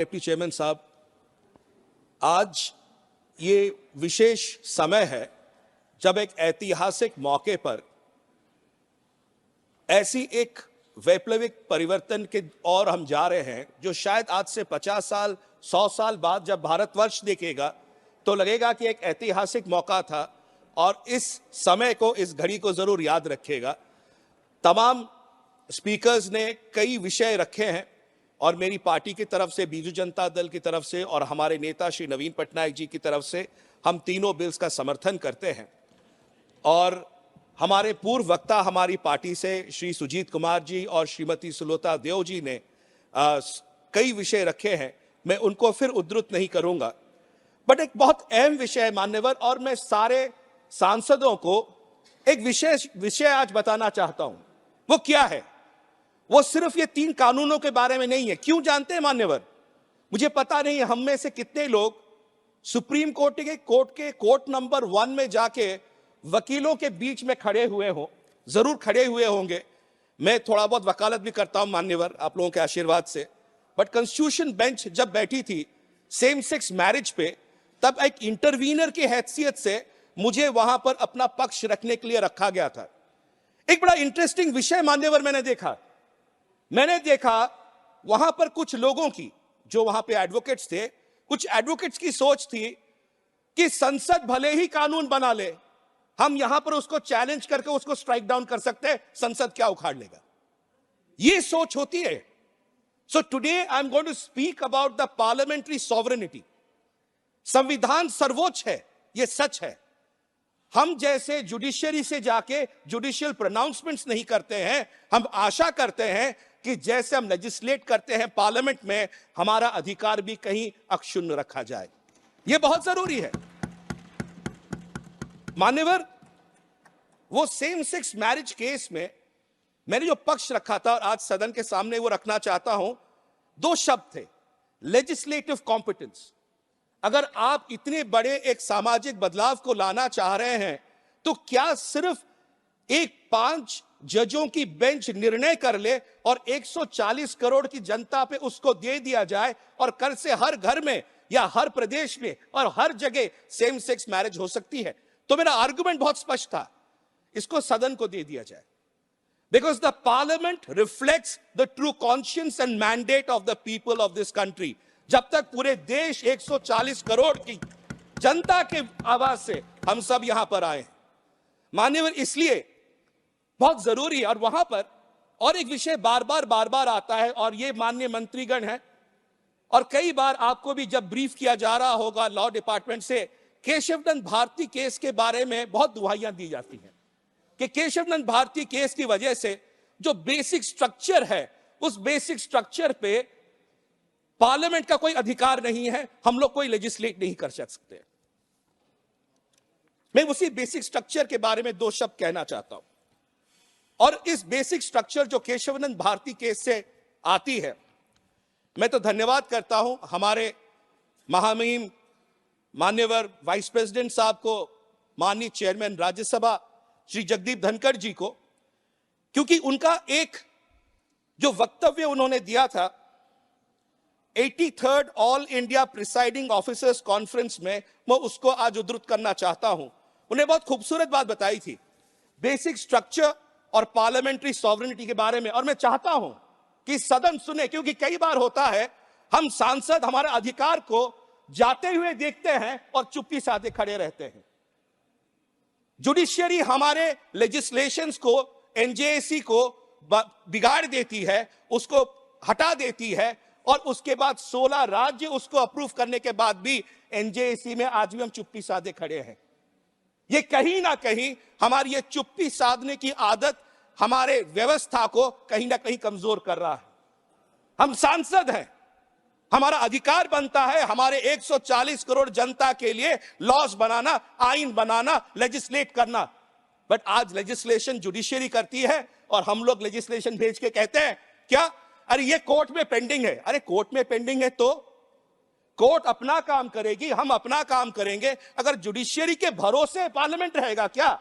Deputy chairman साहब, आज ये विशेष समय है जब एक ऐतिहासिक मौके पर ऐसी एक वैप्लविक परिवर्तन के और हम जा रहे हैं जो शायद आज से 50 साल 100 साल बाद जब भारतवर्ष देखेगा तो लगेगा कि एक ऐतिहासिक मौका था और इस समय को, इस घड़ी को जरूर याद रखेगा। तमाम स्पीकर्स ने कई विषय रखे हैं और मेरी पार्टी की तरफ से, बीजू जनता दल की तरफ से और हमारे नेता श्री नवीन पटनायक जी की तरफ से हम तीनों बिल्स का समर्थन करते हैं। और हमारे पूर्व वक्ता हमारी पार्टी से श्री सुजीत कुमार जी और श्रीमती सुलोता देव जी ने कई विषय रखे हैं, मैं उनको फिर उद्धृत नहीं करूंगा। बट एक बहुत अहम विषय है मान्यवर, और मैं सारे सांसदों को एक विशेष विषय आज बताना चाहता हूं। वो क्या है? वो सिर्फ ये 3 कानूनों के बारे में नहीं है। क्यों जानते हैं मान्यवर? मुझे पता नहीं हम में से कितने लोग सुप्रीम कोर्ट के कोर्ट नंबर 1 में जाके वकीलों के बीच में खड़े हुए हो। जरूर खड़े हुए होंगे। मैं थोड़ा बहुत वकालत भी करता हूं मान्यवर, आप लोगों के आशीर्वाद से। बट कॉन्स्टिट्यूशन बेंच जब बैठी थी सेम सेक्स मैरिज पे, तब एक इंटरवीनर की हैसियत से मुझे वहां पर अपना पक्ष रखने के लिए रखा गया था। एक बड़ा इंटरेस्टिंग विषय मान्यवर मैंने देखा वहां पर कुछ लोगों की, जो वहां पे एडवोकेट्स थे, कुछ एडवोकेट्स की सोच थी कि संसद भले ही कानून बना ले, हम यहां पर उसको चैलेंज करके उसको स्ट्राइक डाउन कर सकते हैं, संसद क्या उखाड़ लेगा। ये सोच होती है। So today I am going to speak about the parliamentary sovereignty. संविधान सर्वोच्च है, यह सच है। हम जैसे जुडिशियरी से जाके जुडिशियल प्रोनाउंसमेंट्स नहीं करते हैं। हम आशा करते हैं कि जैसे हम लेजिस्लेट करते हैं पार्लियामेंट में, हमारा अधिकार भी कहीं अक्षुण्ण रखा जाए। यह बहुत जरूरी है मान्यवर। वो सेम सेक्स मैरिज केस में मैंने जो पक्ष रखा था और आज सदन के सामने वो रखना चाहता हूं, 2 शब्द थे, लेजिस्लेटिव कॉम्पिटेंस। अगर आप इतने बड़े एक सामाजिक बदलाव को लाना चाह रहे हैं तो क्या सिर्फ एक 5 जजों की बेंच निर्णय कर ले और 140 करोड़ की जनता पे उसको दे दिया जाए और कल से हर घर में या हर प्रदेश में और हर जगह सेम सेक्स मैरिज हो सकती है? तो मेरा आर्गुमेंट बहुत स्पष्ट था, इसको सदन को दे दिया जाए। Because the parliament reflects the true conscience and mandate of the people of this country. जब तक पूरे देश 140 करोड़ की जनता के आवाज से हम सब यहां पर आए हैं मान्यवर, इसलिए बहुत जरूरी है। और वहां पर और एक विषय बार बार आता है, और ये माननीय मंत्रीगण है, और कई बार आपको भी जब ब्रीफ किया जा रहा होगा लॉ डिपार्टमेंट से, केशवनंद भारती केस के बारे में बहुत दुहाइयां दी जाती हैं कि केशवनंद भारती केस की वजह से जो बेसिक स्ट्रक्चर है, उस बेसिक स्ट्रक्चर पे पार्लियामेंट का कोई अधिकार नहीं है, हम लोग कोई लेजिस्लेट नहीं कर सकते। मैं उसी बेसिक स्ट्रक्चर के बारे में 2 शब्द कहना चाहता हूं। और इस बेसिक स्ट्रक्चर जो केशवनंद भारती केस से आती है, मैं तो धन्यवाद करता हूं हमारे महामहिम मान्यवर वाइस प्रेसिडेंट साहब को, माननीय चेयरमैन राज्यसभा श्री जगदीप धनखड़ जी को, क्योंकि उनका एक जो वक्तव्य उन्होंने दिया था 83rd all India presiding officers conference में, मैं उसको आज उद्धृत करना चाहता हूं। उन्हें बहुत खूबसूरत बात बताई थी बेसिक स्ट्रक्चर और पार्लियामेंट्री सॉवरेनिटी के बारे में। और मैं चाहता हूं कि सदन सुने, क्योंकि कई बार होता है हम सांसद हमारे अधिकार को जाते हुए देखते हैं और चुप्पी साधे खड़े रहते हैं। जुडिशियरी हमारे लेजिस्लेशंस को, एनजेएसी को बिगाड़ देती है, उसको हटा देती है, और उसके बाद 16 राज्य उसको अप्रूव करने के बाद भी एनजेएसी में आज भी हम चुप्पी साधे खड़े हैं। ये कहीं ना कहीं हमारी ये चुप्पी साधने की आदत हमारे व्यवस्था को कहीं ना कहीं कमजोर कर रहा है। हम सांसद हैं, हमारा अधिकार बनता है हमारे 140 करोड़ जनता के लिए लॉज बनाना, आइन बनाना, लेजिस्लेट करना। बट आज लेजिस्लेशन जुडिशियरी करती है और हम लोग लेजिस्लेशन भेज के कहते हैं क्या, अरे ये कोर्ट में पेंडिंग है। अरे कोर्ट में पेंडिंग है तो कोर्ट अपना काम करेगी, हम अपना काम करेंगे। अगर जुडिशियरी के भरोसे पार्लियामेंट रहेगा क्या?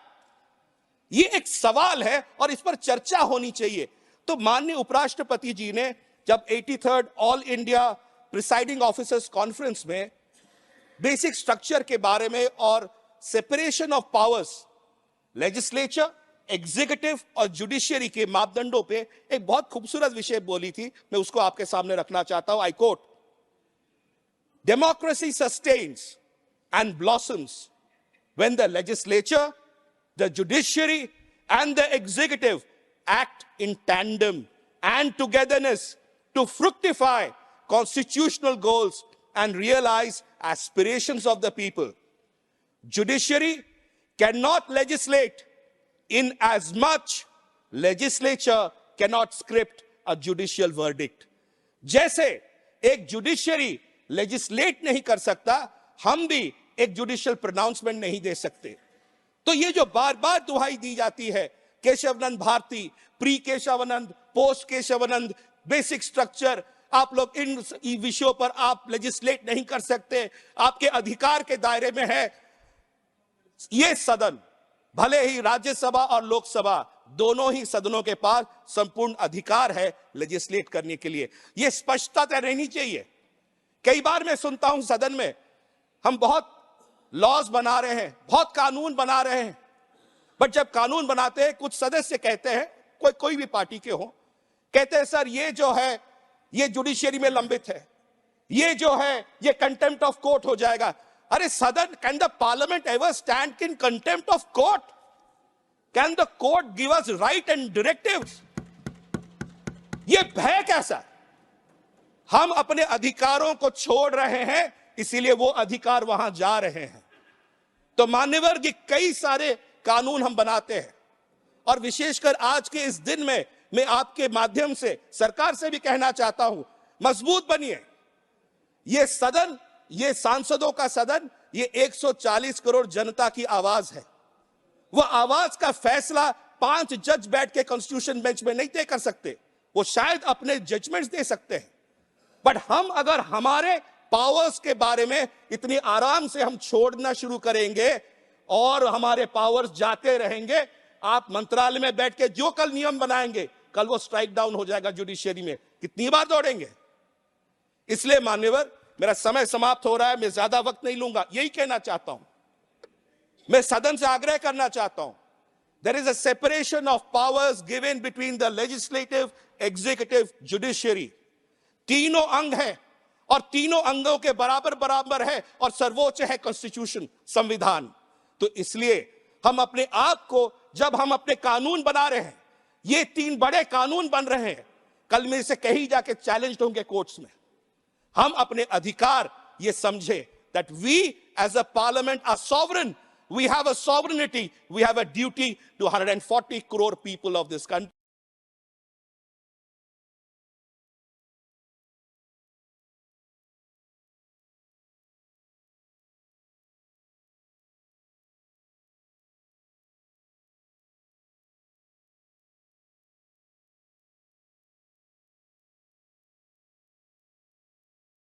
ये एक सवाल है और इस पर चर्चा होनी चाहिए। तो माननीय उपराष्ट्रपति जी ने जब 83rd all India presiding officers conference में बेसिक स्ट्रक्चर के बारे में और separation of powers, legislature, executive और जुडिशियरी के मापदंडों पे एक बहुत खूबसूरत विषय बोली थी, मैं उसको आपके सामने रखना चाहता हूं। I quote, democracy sustains and blossoms when the legislature, the judiciary and the executive act in tandem and togetherness to fructify constitutional goals and realize aspirations of the people. Judiciary cannot legislate in as much legislature cannot script a judicial verdict. जैसे एक judiciary legislate नहीं कर सकता, हम भी एक judicial pronouncement नहीं दे सकते। तो ये जो बार बार दुहाई दी जाती है, Kesavananda Bharati, pre Kesavananda, post Kesavananda, basic structure, आप लोग इन विषयों पर आप लेजिस्लेट नहीं कर सकते, आपके अधिकार के दायरे में है। ये सदन, भले ही राज्यसभा और लोकसभा दोनों ही सदनों के पास संपूर्ण अधिकार है लेजिस्लेट करने के लिए। यह स्पष्टता रहनी चाहिए। कई बार मैं सुनता हूं सदन में, हम बहुत लॉज बना रहे हैं, बहुत कानून बना रहे हैं, बट जब कानून बनाते हैं कुछ सदस्य कहते हैं, कोई भी पार्टी के हो, कहते हैं सर ये जो है ये जुडिशियरी में लंबित है, ये जो है ये कंटेम्प्ट ऑफ कोर्ट हो जाएगा। अरे सदन, can the parliament ever stand in contempt of court? Can the court give us right and directives? ये भय कैसा? हम अपने अधिकारों को छोड़ रहे हैं, इसीलिए वो अधिकार वहां जा रहे हैं। तो मान्यवर की कई सारे कानून हम बनाते हैं, और विशेषकर आज के इस दिन में मैं आपके माध्यम से सरकार से भी कहना चाहता हूं, मजबूत बनिए। ये सदन, ये सांसदों का सदन, ये 140 करोड़ जनता की आवाज है। वह आवाज का फैसला 5 जज बैठ के कॉन्स्टिट्यूशन बेंच में नहीं तय कर सकते, वो शायद अपने जजमेंट्स दे सकते हैं, बट हम अगर हमारे पावर्स के बारे में इतनी आराम से हम छोड़ना शुरू करेंगे और हमारे पावर्स जाते रहेंगे, आप मंत्रालय में बैठ के जो कल नियम बनाएंगे, कल वो स्ट्राइक डाउन हो जाएगा जुडिशियरी में। कितनी बार दौड़ेंगे? इसलिए मान्यवर, मेरा समय समाप्त हो रहा है, मैं ज्यादा वक्त नहीं लूंगा। यही कहना चाहता हूं, मैं सदन से आग्रह करना चाहता हूं, there is a separation of powers given between the legislative, executive, judiciary. तीनों अंग हैं और तीनों अंगों के बराबर बराबर है, और सर्वोच्च है कॉन्स्टिट्यूशन, संविधान। तो इसलिए हम अपने आप को, जब हम अपने कानून बना रहे हैं, ये 3 बड़े कानून बन रहे हैं, कल में से कहीं जाके चैलेंज होंगे कोर्ट्स में, हम अपने अधिकार ये समझे that we as a parliament are sovereign, we have a sovereignty, we have a duty to 140 crore people of this country.